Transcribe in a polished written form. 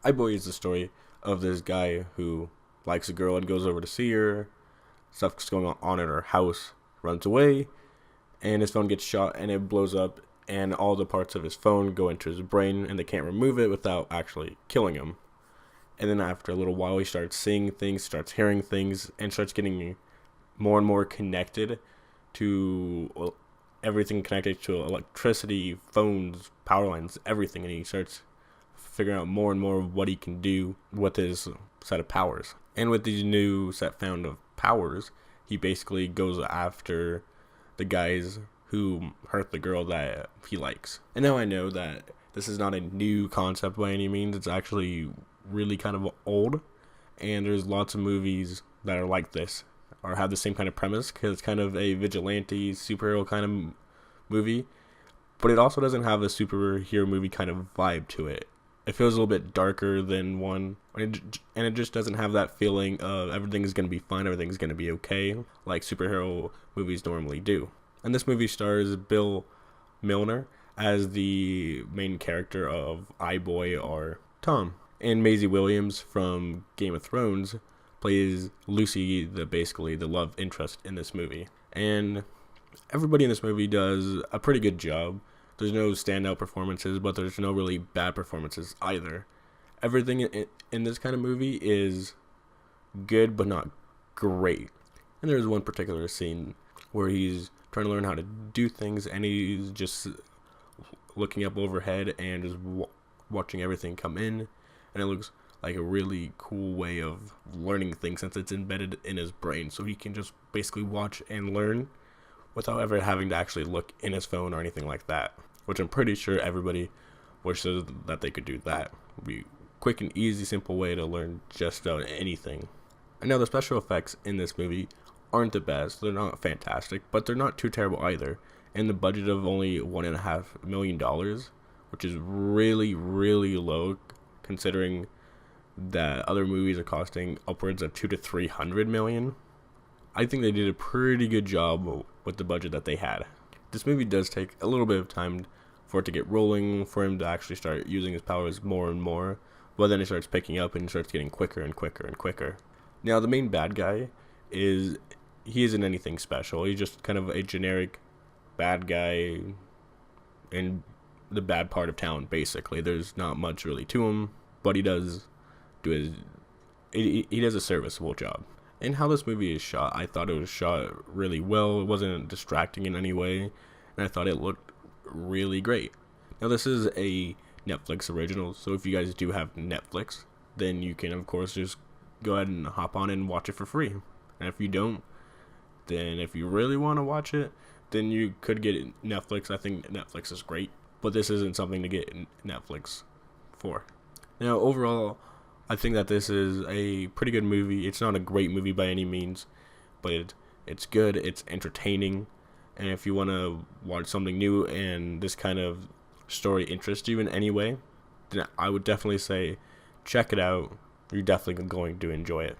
Iboy is the story of this guy who likes a girl and goes over to see her. Stuff's going on in her house, runs away, and his phone gets shot and it blows up, and all the parts of his phone go into his brain and they can't remove it without actually killing him. And then after a little while, he starts seeing things, starts hearing things, and starts getting more and more connected to everything connected to electricity, phones, power lines, everything. And he starts figuring out more and more of what he can do with his set of powers. And with these new set found of powers, he basically goes after the guys who hurt the girl that he likes. And now I know that this is not a new concept by any means. It's actually really kind of old, and there's lots of movies that are like this or have the same kind of premise, because it's kind of a vigilante superhero kind of movie, but it also doesn't have a superhero movie kind of vibe to it. It feels a little bit darker than one, and it just doesn't have that feeling of everything's going to be fine, everything's going to be okay, like superhero movies normally do. And this movie stars Bill Milner as the main character of Iboy, or Tom. And Maisie Williams from Game of Thrones plays Lucy, basically the love interest in this movie. And everybody in this movie does a pretty good job. There's no standout performances, but there's no really bad performances either. Everything in this kind of movie is good, but not great. And there's one particular scene where he's trying to learn how to do things, and he's just looking up overhead and just watching everything come in. And it looks like a really cool way of learning things, since it's embedded in his brain. So he can just basically watch and learn without ever having to actually look in his phone or anything like that. Which I'm pretty sure everybody wishes that they could do that. It would be a quick and easy, simple way to learn just about anything. And now the special effects in this movie aren't the best. They're not fantastic, but they're not too terrible either. And the budget of only $1.5 million, which is really, really low, considering that other movies are costing upwards of 200 to 300 million. I think they did a pretty good job with the budget that they had. This movie does take a little bit of time for it to get rolling, for him to actually start using his powers more and more, but then it starts picking up and starts getting quicker and quicker and quicker. Now the main bad guy he isn't anything special. He's just kind of a generic bad guy in the bad part of town, basically. There's not much really to him, but he does do he does a serviceable job. And how this movie is shot, I thought it was shot really well. It wasn't distracting in any way, and I thought it looked really great. Now this is a Netflix original, so if you guys do have Netflix, then you can of course just go ahead and hop on and watch it for free. And if you don't, then if you really want to watch it, then you could get Netflix. I think Netflix is great, but this isn't something to get Netflix for. Now overall, I think that this is a pretty good movie. It's not a great movie by any means, but it's good, it's entertaining, and if you want to watch something new and this kind of story interests you in any way, then I would definitely say check it out. You're definitely going to enjoy it.